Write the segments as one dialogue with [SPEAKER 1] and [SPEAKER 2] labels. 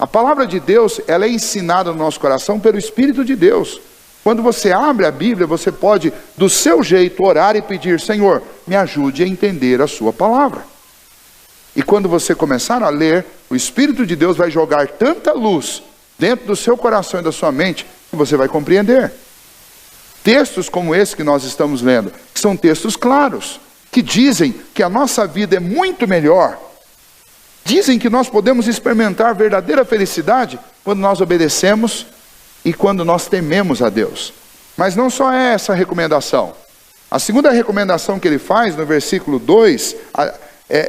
[SPEAKER 1] A palavra de Deus, ela é ensinada no nosso coração pelo Espírito de Deus. Quando você abre a Bíblia, você pode, do seu jeito, orar e pedir: Senhor, me ajude a entender a sua palavra. E quando você começar a ler, o Espírito de Deus vai jogar tanta luz dentro do seu coração e da sua mente, que você vai compreender. Textos como esse que nós estamos lendo, que são textos claros, que dizem que a nossa vida é muito melhor. Dizem que nós podemos experimentar verdadeira felicidade quando nós obedecemos e quando nós tememos a Deus. Mas não só é essa a recomendação. A segunda recomendação que ele faz no versículo 2,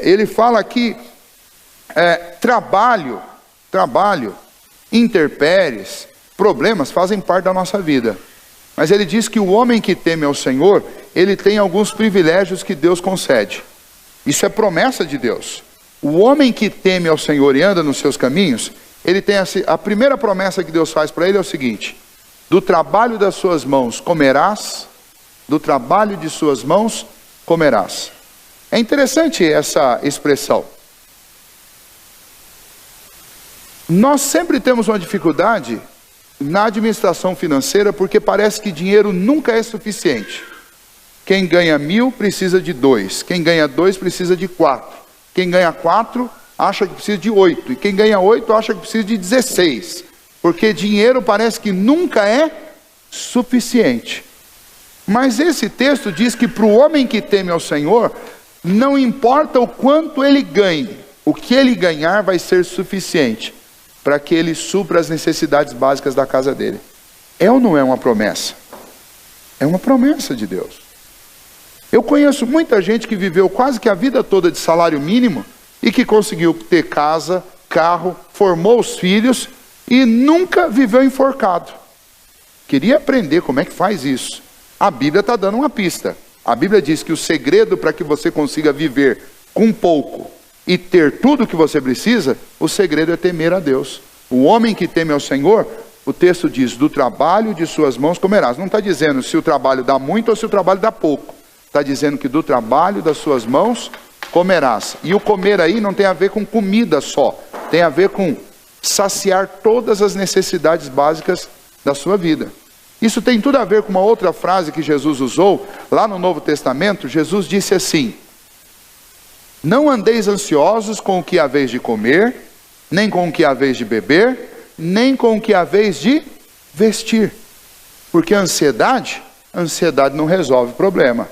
[SPEAKER 1] ele fala que trabalho, intempéries, problemas fazem parte da nossa vida. Mas ele diz que o homem que teme ao Senhor, ele tem alguns privilégios que Deus concede. Isso é promessa de Deus. O homem que teme ao Senhor e anda nos seus caminhos, ele tem a primeira promessa que Deus faz para ele é o seguinte: do trabalho das suas mãos comerás, do trabalho de suas mãos comerás. É interessante essa expressão. Nós sempre temos uma dificuldade na administração financeira, porque parece que dinheiro nunca é suficiente. Quem ganha 1.000 precisa de 2, quem ganha 2 precisa de 4, quem ganha 4 acha que precisa de 8, e quem ganha 8 acha que precisa de 16, porque dinheiro parece que nunca é suficiente. Mas esse texto diz que para o homem que teme ao Senhor, não importa o quanto ele ganhe, o que ele ganhar vai ser suficiente para que ele supra as necessidades básicas da casa dele. É ou não é uma promessa? É uma promessa de Deus. Eu conheço muita gente que viveu quase que a vida toda de salário mínimo e que conseguiu ter casa, carro, formou os filhos e nunca viveu enforcado. Queria aprender como é que faz isso. A Bíblia está dando uma pista. A Bíblia diz que o segredo para que você consiga viver com pouco e ter tudo o que você precisa, o segredo é temer a Deus. O homem que teme ao Senhor, o texto diz: do trabalho de suas mãos comerás. Não está dizendo se o trabalho dá muito ou se o trabalho dá pouco. Está dizendo que do trabalho das suas mãos comerás. E o comer aí não tem a ver com comida só. Tem a ver com saciar todas as necessidades básicas da sua vida. Isso tem tudo a ver com uma outra frase que Jesus usou. Lá no Novo Testamento, Jesus disse assim: não andeis ansiosos com o que haveis de comer, nem com o que haveis de beber, nem com o que haveis de vestir. Porque a ansiedade não resolve o problema.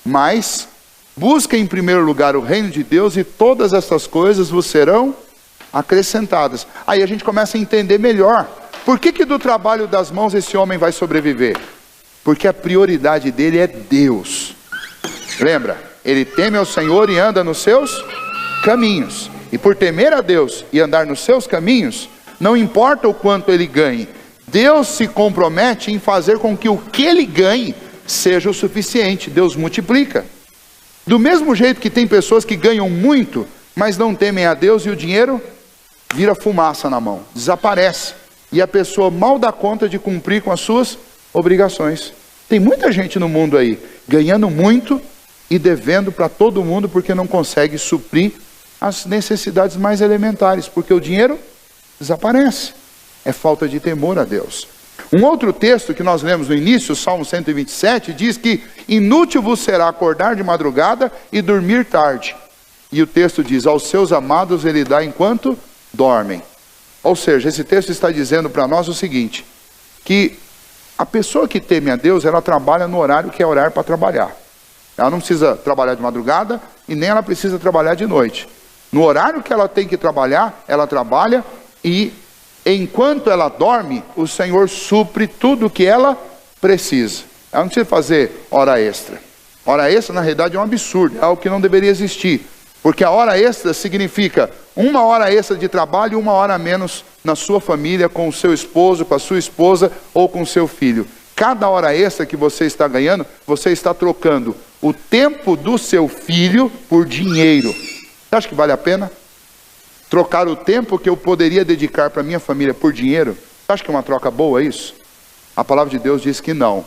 [SPEAKER 1] Mas busquem em primeiro lugar o reino de Deus e todas essas coisas vos serão acrescentadas. Aí a gente começa a entender melhor. Por que do trabalho das mãos esse homem vai sobreviver? Porque a prioridade dele é Deus. Lembra? Ele teme ao Senhor e anda nos seus caminhos. E por temer a Deus e andar nos seus caminhos, não importa o quanto ele ganhe, Deus se compromete em fazer com que o que ele ganhe seja o suficiente. Deus multiplica. Do mesmo jeito que tem pessoas que ganham muito, mas não temem a Deus, e o dinheiro vira fumaça na mão, desaparece. E a pessoa mal dá conta de cumprir com as suas obrigações. Tem muita gente no mundo aí, ganhando muito e devendo para todo mundo, porque não consegue suprir as necessidades mais elementares, porque o dinheiro desaparece. É falta de temor a Deus. Um outro texto que nós lemos no início, Salmo 127, diz que inútil vos será acordar de madrugada e dormir tarde. E o texto diz: aos seus amados ele dá enquanto dormem. Ou seja, esse texto está dizendo para nós o seguinte: que a pessoa que teme a Deus, ela trabalha no horário que é horário para trabalhar. Ela não precisa trabalhar de madrugada e nem ela precisa trabalhar de noite. No horário que ela tem que trabalhar, ela trabalha, e enquanto ela dorme, o Senhor supre tudo o que ela precisa. Ela não precisa fazer hora extra. Hora extra, na realidade, é um absurdo, é algo que não deveria existir. Porque a hora extra significa 1 hora extra de trabalho e 1 hora a menos na sua família, com o seu esposo, com a sua esposa ou com o seu filho. Cada hora extra que você está ganhando, você está trocando o tempo do seu filho por dinheiro. Você acha que vale a pena? Trocar o tempo que eu poderia dedicar para minha família por dinheiro? Você acha que é uma troca boa isso? A palavra de Deus diz que não.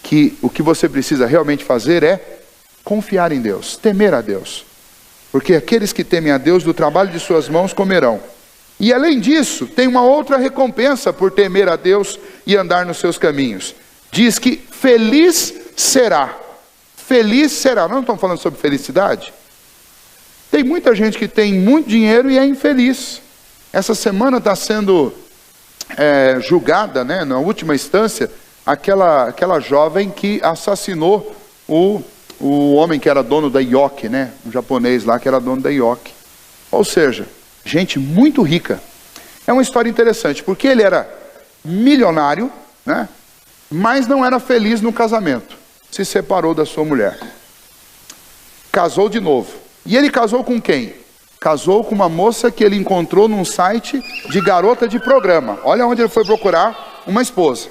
[SPEAKER 1] Que o que você precisa realmente fazer é confiar em Deus, temer a Deus. Porque aqueles que temem a Deus, do trabalho de suas mãos comerão. E além disso, tem uma outra recompensa por temer a Deus e andar nos seus caminhos. Diz que feliz será. Feliz será. Nós não estamos falando sobre felicidade? Tem muita gente que tem muito dinheiro e é infeliz. Essa semana está sendo julgada, né, na última instância, aquela jovem que assassinou o homem que era dono da Yoki, né, um japonês lá que era dono da Yoki. Ou seja, gente muito rica. É uma história interessante, porque ele era milionário, né, mas não era feliz no casamento. Se separou da sua mulher. Casou de novo. E ele casou com quem? Casou com uma moça que ele encontrou num site de garota de programa. Olha onde ele foi procurar uma esposa.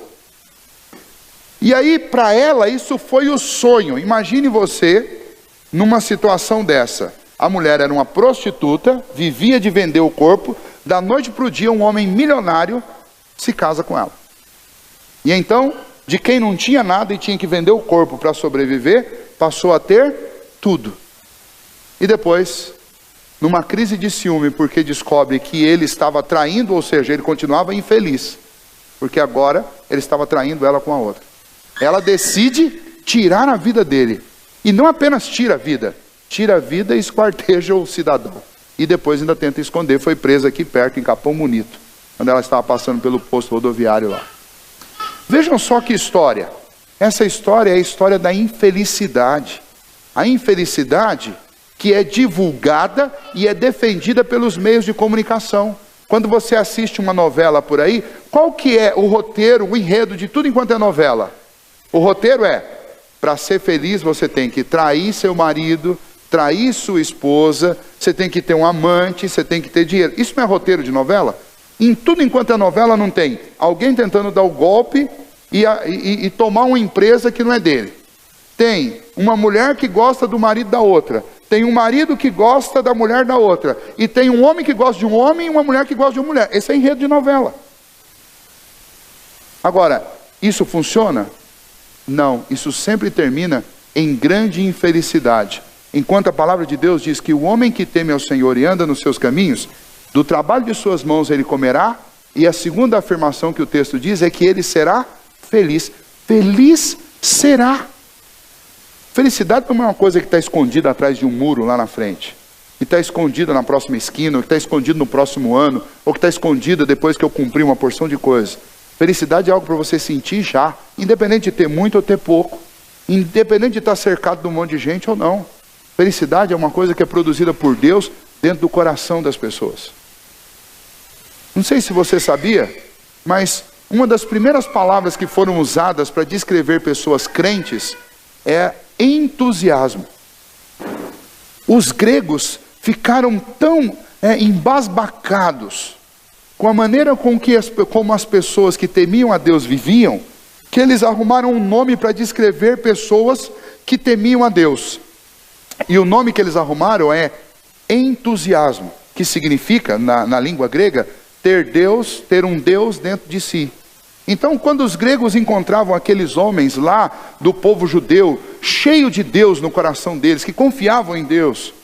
[SPEAKER 1] E aí, para ela, isso foi o sonho. Imagine você numa situação dessa. A mulher era uma prostituta, vivia de vender o corpo. Da noite para o dia, um homem milionário se casa com ela. E então, de quem não tinha nada e tinha que vender o corpo para sobreviver, passou a ter tudo. E depois, numa crise de ciúme, porque descobre que ele estava traindo, ou seja, ele continuava infeliz, porque agora ele estava traindo ela com a outra. Ela decide tirar a vida dele. E não apenas tira a vida e esquarteja o cidadão. E depois ainda tenta esconder. Foi presa aqui perto, em Capão Bonito, quando ela estava passando pelo posto rodoviário lá. Vejam só que história. Essa história é a história da infelicidade. A infelicidade que é divulgada e é defendida pelos meios de comunicação. Quando você assiste uma novela por aí, qual que é o roteiro, o enredo de tudo enquanto é novela? O roteiro é, para ser feliz você tem que trair seu marido, trair sua esposa, você tem que ter um amante, você tem que ter dinheiro. Isso não é roteiro de novela? Em tudo enquanto é novela não tem alguém tentando dar o golpe e tomar uma empresa que não é dele. Tem uma mulher que gosta do marido da outra. Tem um marido que gosta da mulher da outra. E tem um homem que gosta de um homem e uma mulher que gosta de uma mulher. Esse é enredo de novela. Agora, isso funciona? Não, isso sempre termina em grande infelicidade. Enquanto a palavra de Deus diz que o homem que teme ao Senhor e anda nos seus caminhos, do trabalho de suas mãos ele comerá, e a segunda afirmação que o texto diz é que ele será feliz. Feliz será. Felicidade não é uma coisa que está escondida atrás de um muro lá na frente, que está escondida na próxima esquina, ou que está escondido no próximo ano, ou que está escondida depois que eu cumprir uma porção de coisas. Felicidade é algo para você sentir já, independente de ter muito ou ter pouco, independente de estar cercado de um monte de gente ou não. Felicidade é uma coisa que é produzida por Deus dentro do coração das pessoas. Não sei se você sabia, mas uma das primeiras palavras que foram usadas para descrever pessoas crentes é entusiasmo. Os gregos ficaram tão embasbacados com a maneira como as pessoas que temiam a Deus viviam, que eles arrumaram um nome para descrever pessoas que temiam a Deus. E o nome que eles arrumaram é entusiasmo, que significa, na língua grega, ter um Deus dentro de si. Então, quando os gregos encontravam aqueles homens lá do povo judeu, cheio de Deus no coração deles, que confiavam em Deus,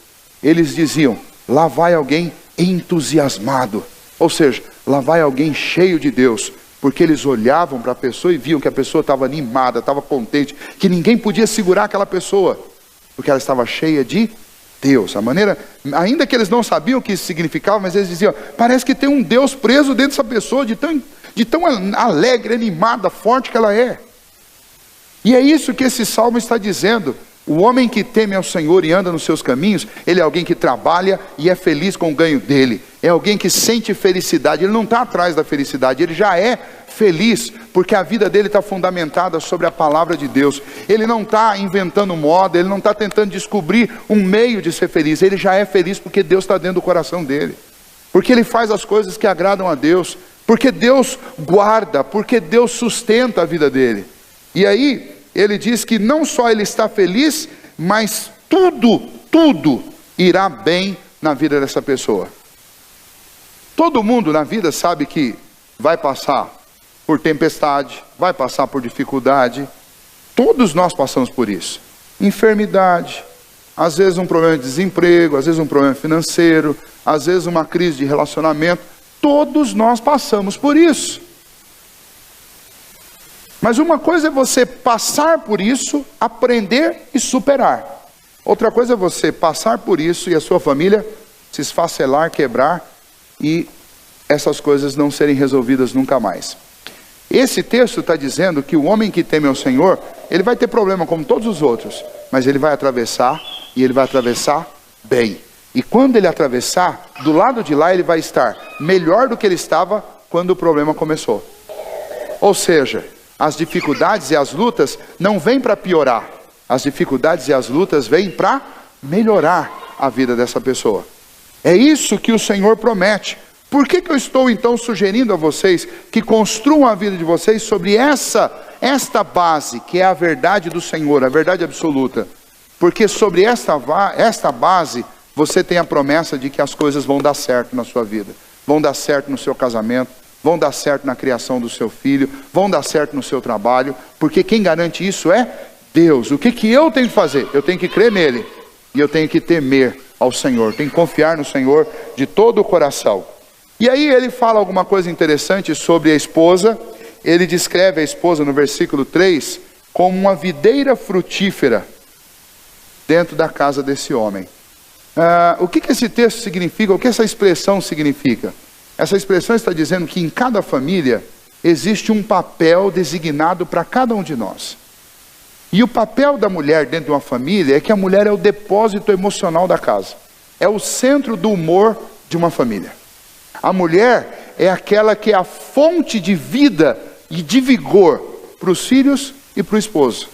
[SPEAKER 1] eles diziam, lá vai alguém entusiasmado. Ou seja, lá vai alguém cheio de Deus, porque eles olhavam para a pessoa e viam que a pessoa estava animada, estava contente, que ninguém podia segurar aquela pessoa, porque ela estava cheia de Deus. A maneira, ainda que eles não sabiam o que isso significava, mas eles diziam, parece que tem um Deus preso dentro dessa pessoa, de tão alegre, animada, forte que ela é. E é isso que esse salmo está dizendo. O homem que teme ao Senhor e anda nos seus caminhos, ele é alguém que trabalha e é feliz com o ganho dele. É alguém que sente felicidade. Ele não está atrás da felicidade, ele já é feliz, porque a vida dele está fundamentada sobre a palavra de Deus. Ele não está inventando moda, ele não está tentando descobrir um meio de ser feliz. Ele já é feliz porque Deus está dentro do coração dele. Porque ele faz as coisas que agradam a Deus. Porque Deus guarda, porque Deus sustenta a vida dele. E aí, ele diz que não só ele está feliz, mas tudo irá bem na vida dessa pessoa. Todo mundo na vida sabe que vai passar por tempestade, vai passar por dificuldade. Todos nós passamos por isso. Enfermidade, às vezes um problema de desemprego, às vezes um problema financeiro, às vezes uma crise de relacionamento. Todos nós passamos por isso. Mas uma coisa é você passar por isso, aprender e superar. Outra coisa é você passar por isso e a sua família se esfacelar, quebrar e essas coisas não serem resolvidas nunca mais. Esse texto está dizendo que o homem que teme ao Senhor, ele vai ter problema como todos os outros, mas ele vai atravessar e ele vai atravessar bem. E quando ele atravessar, do lado de lá ele vai estar melhor do que ele estava quando o problema começou. Ou seja, as dificuldades e as lutas não vêm para piorar. As dificuldades e as lutas vêm para melhorar a vida dessa pessoa. É isso que o Senhor promete. Por que eu estou então sugerindo a vocês que construam a vida de vocês sobre esta base, que é a verdade do Senhor, a verdade absoluta? Porque sobre esta base, você tem a promessa de que as coisas vão dar certo na sua vida. Vão dar certo no seu casamento, vão dar certo na criação do seu filho, vão dar certo no seu trabalho, porque quem garante isso é Deus. O que eu tenho que fazer? Eu tenho que crer nele, e eu tenho que temer ao Senhor, tenho que confiar no Senhor de todo o coração. E aí ele fala alguma coisa interessante sobre a esposa. Ele descreve a esposa no versículo 3 como uma videira frutífera dentro da casa desse homem. O que esse texto significa? O que essa expressão significa? Essa expressão está dizendo que em cada família existe um papel designado para cada um de nós. E o papel da mulher dentro de uma família é que a mulher é o depósito emocional da casa. É o centro do humor de uma família. A mulher é aquela que é a fonte de vida e de vigor para os filhos e para o esposo.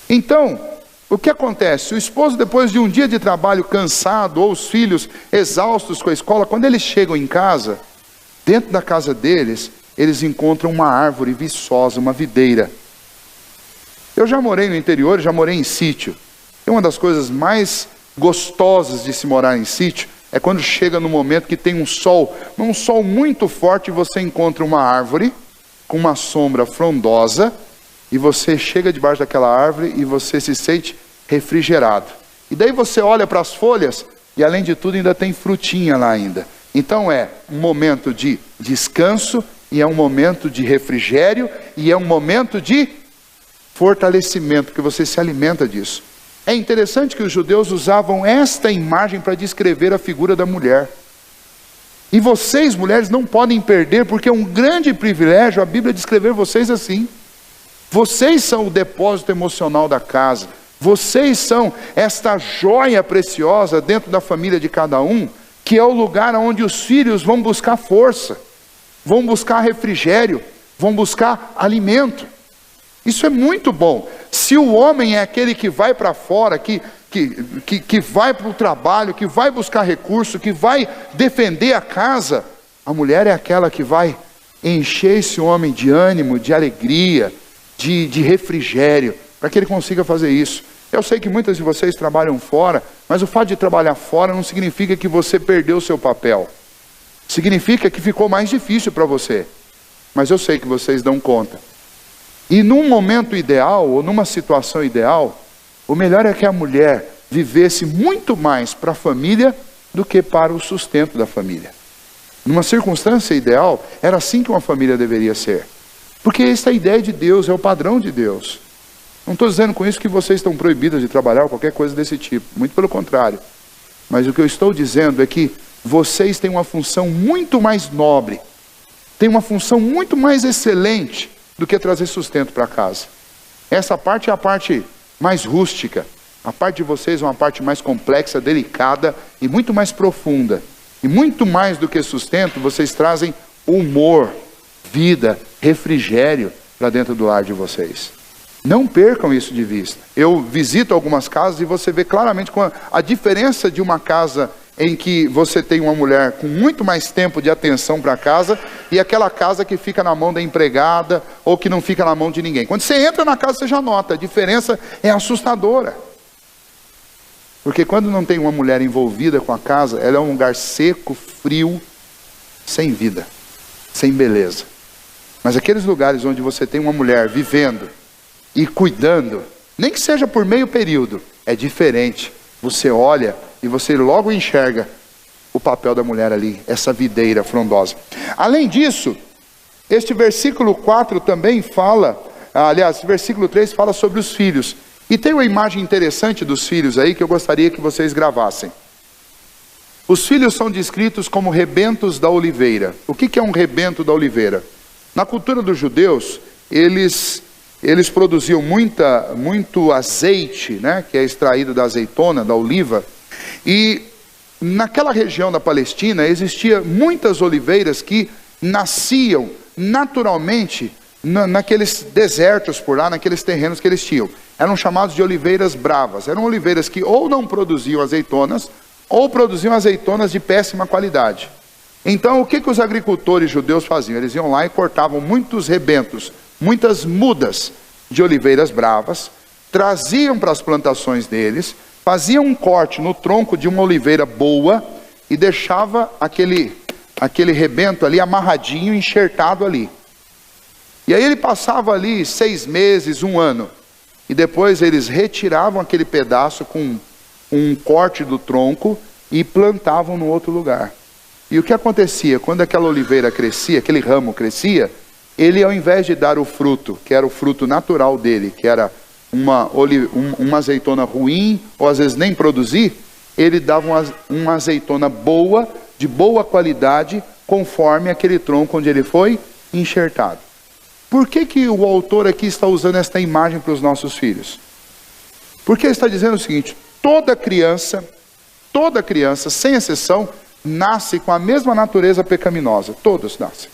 [SPEAKER 1] Então, o que acontece? O esposo, depois de um dia de trabalho cansado, ou os filhos exaustos com a escola, quando eles chegam em casa, dentro da casa deles, eles encontram uma árvore viçosa, uma videira. Eu já morei no interior, já morei em sítio. E uma das coisas mais gostosas de se morar em sítio é quando chega no momento que tem um sol muito forte, e você encontra uma árvore com uma sombra frondosa, e você chega debaixo daquela árvore e você se sente refrigerado. E daí você olha para as folhas e além de tudo ainda tem frutinha lá ainda. Então é um momento de descanso, e é um momento de refrigério, e é um momento de fortalecimento, que você se alimenta disso. É interessante que os judeus usavam esta imagem para descrever a figura da mulher. E vocês, mulheres, não podem perder, porque é um grande privilégio a Bíblia descrever vocês assim. Vocês são o depósito emocional da casa. Vocês são esta joia preciosa dentro da família de cada um, que é o lugar onde os filhos vão buscar força, vão buscar refrigério, vão buscar alimento. Isso é muito bom. Se o homem é aquele que vai para fora, que vai para o trabalho, que vai buscar recurso, que vai defender a casa, a mulher é aquela que vai encher esse homem de ânimo, de alegria, de refrigério, para que ele consiga fazer isso. Eu sei que muitas de vocês trabalham fora, mas o fato de trabalhar fora não significa que você perdeu o seu papel. Significa que ficou mais difícil para você. Mas eu sei que vocês dão conta. E num momento ideal, ou numa situação ideal, o melhor é que a mulher vivesse muito mais para a família do que para o sustento da família. Numa circunstância ideal, era assim que uma família deveria ser. Porque esta é a ideia de Deus, é o padrão de Deus. Não estou dizendo com isso que vocês estão proibidas de trabalhar ou qualquer coisa desse tipo. Muito pelo contrário. Mas o que eu estou dizendo é que vocês têm uma função muito mais nobre, têm uma função muito mais excelente do que trazer sustento para casa. Essa parte é a parte mais rústica. A parte de vocês é uma parte mais complexa, delicada e muito mais profunda. E muito mais do que sustento, vocês trazem humor, vida, refrigério para dentro do lar de vocês. Não percam isso de vista. Eu visito algumas casas e você vê claramente a diferença de uma casa em que você tem uma mulher com muito mais tempo de atenção para a casa, e aquela casa que fica na mão da empregada, ou que não fica na mão de ninguém. Quando você entra na casa, você já nota, a diferença é assustadora. Porque quando não tem uma mulher envolvida com a casa, ela é um lugar seco, frio, sem vida, sem beleza. Mas aqueles lugares onde você tem uma mulher vivendo e cuidando, nem que seja por meio período, é diferente. Você olha e você logo enxerga o papel da mulher ali, essa videira frondosa. Além disso, este versículo 4 também fala, aliás, versículo 3 fala sobre os filhos. E tem uma imagem interessante dos filhos aí que eu gostaria que vocês gravassem. Os filhos são descritos como rebentos da oliveira. O que é um rebento da oliveira? Na cultura dos judeus, eles produziam muito azeite, né, que é extraído da azeitona, da oliva. E naquela região da Palestina existiam muitas oliveiras que nasciam naturalmente naqueles desertos por lá, naqueles terrenos que eles tinham. Eram chamados de oliveiras bravas. Eram oliveiras que ou não produziam azeitonas, ou produziam azeitonas de péssima qualidade. Então o que os agricultores judeus faziam? Eles iam lá e cortavam muitos rebentos, muitas mudas de oliveiras bravas, traziam para as plantações deles, faziam um corte no tronco de uma oliveira boa e deixava aquele rebento ali amarradinho, enxertado ali. E aí ele passava ali 6 meses, 1 ano. E depois eles retiravam aquele pedaço com um corte do tronco e plantavam no outro lugar. E o que acontecia? Quando aquela oliveira crescia, aquele ramo crescia, ele, ao invés de dar o fruto, que era o fruto natural dele, que era uma azeitona ruim, ou às vezes nem produzir, ele dava uma azeitona boa, de boa qualidade, conforme aquele tronco onde ele foi enxertado. Por que o autor aqui está usando esta imagem para os nossos filhos? Porque ele está dizendo o seguinte: toda criança, sem exceção, nasce com a mesma natureza pecaminosa. Todos nascem.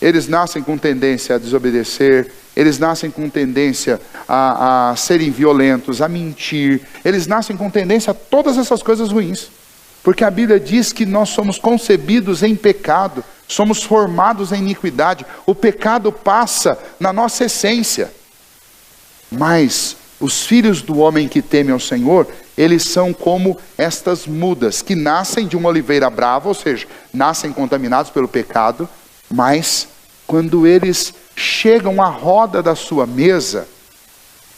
[SPEAKER 1] Eles nascem com tendência a desobedecer, eles nascem com tendência a serem violentos, a mentir, eles nascem com tendência a todas essas coisas ruins. Porque a Bíblia diz que nós somos concebidos em pecado, somos formados em iniquidade, o pecado passa na nossa essência. Mas os filhos do homem que teme ao Senhor, eles são como estas mudas, que nascem de uma oliveira brava, ou seja, nascem contaminados pelo pecado, mas quando eles chegam à roda da sua mesa,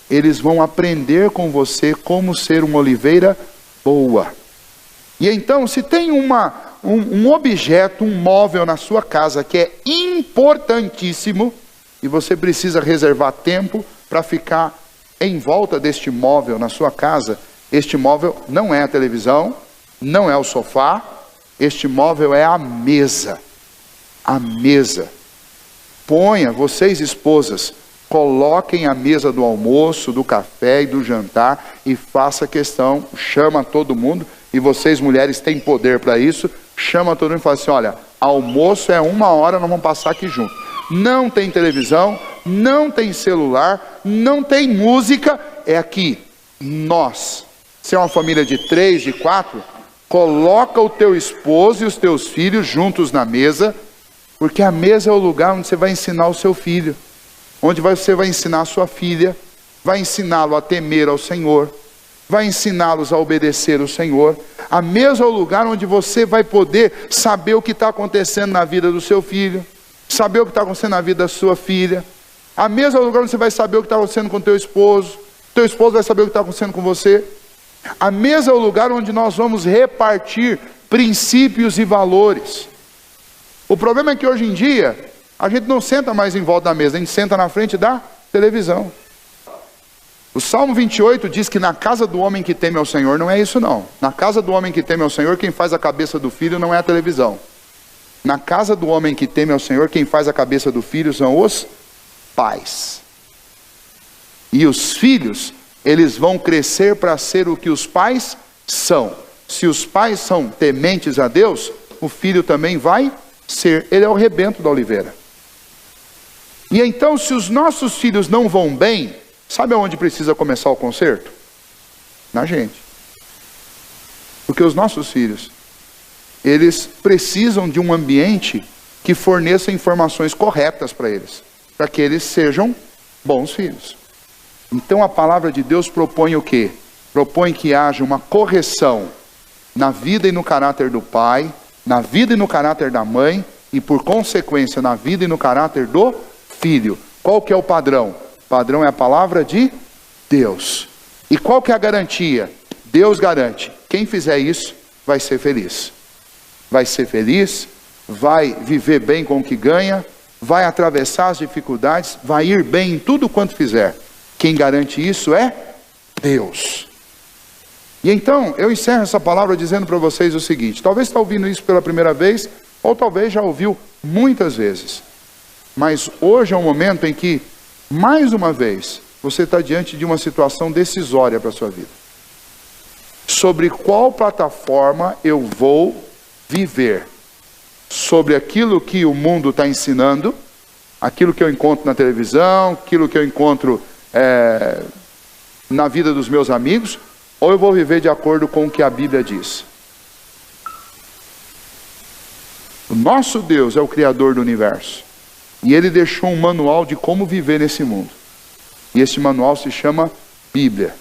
[SPEAKER 1] eles vão aprender com você como ser uma oliveira boa. E então, se tem um objeto, um móvel na sua casa que é importantíssimo, e você precisa reservar tempo para ficar em volta deste móvel na sua casa, este móvel não é a televisão, não é o sofá, este móvel é a mesa. A mesa. Ponha, vocês esposas, coloquem a mesa do almoço, do café e do jantar e faça questão, chama todo mundo, e vocês mulheres têm poder para isso, chama todo mundo e fala assim: olha, almoço é 1 hora, nós vamos passar aqui junto. Não tem televisão, não tem celular, não tem música, é aqui, nós. Se é uma família de 3, de 4, coloca o teu esposo e os teus filhos juntos na mesa, porque a mesa é o lugar onde você vai ensinar o seu filho, onde você vai ensinar a sua filha, vai ensiná-lo a temer ao Senhor, vai ensiná-los a obedecer ao Senhor. A mesa é o lugar onde você vai poder saber o que está acontecendo na vida do seu filho, saber o que está acontecendo na vida da sua filha. A mesa é o lugar onde você vai saber o que está acontecendo com o teu esposo vai saber o que está acontecendo com você. A mesa é o lugar onde nós vamos repartir princípios e valores. O problema é que hoje em dia, a gente não senta mais em volta da mesa, a gente senta na frente da televisão. O Salmo 28 diz que na casa do homem que teme ao Senhor, não é isso não. Na casa do homem que teme ao Senhor, quem faz a cabeça do filho não é a televisão. Na casa do homem que teme ao Senhor, quem faz a cabeça do filho são os pais. E os filhos, eles vão crescer para ser o que os pais são. Se os pais são tementes a Deus, o filho também vai ser. Ele é o rebento da oliveira. E então, se os nossos filhos não vão bem, sabe aonde precisa começar o conserto? Na gente. Porque os nossos filhos, eles precisam de um ambiente que forneça informações corretas para eles, para que eles sejam bons filhos. Então a palavra de Deus propõe o quê? Propõe que haja uma correção na vida e no caráter do pai, na vida e no caráter da mãe, e por consequência na vida e no caráter do filho. Qual que é o padrão? O padrão é a palavra de Deus. E qual que é a garantia? Deus garante: quem fizer isso vai ser feliz. Vai ser feliz, vai viver bem com o que ganha, vai atravessar as dificuldades, vai ir bem em tudo quanto fizer. Quem garante isso é Deus. E então, eu encerro essa palavra dizendo para vocês o seguinte: talvez está ouvindo isso pela primeira vez, ou talvez já ouviu muitas vezes. Mas hoje é um momento em que, mais uma vez, você está diante de uma situação decisória para a sua vida. Sobre qual plataforma eu vou viver? Sobre aquilo que o mundo está ensinando, aquilo que eu encontro na televisão, aquilo que eu encontro na vida dos meus amigos, ou eu vou viver de acordo com o que a Bíblia diz? O nosso Deus é o Criador do universo. E Ele deixou um manual de como viver nesse mundo. E esse manual se chama Bíblia.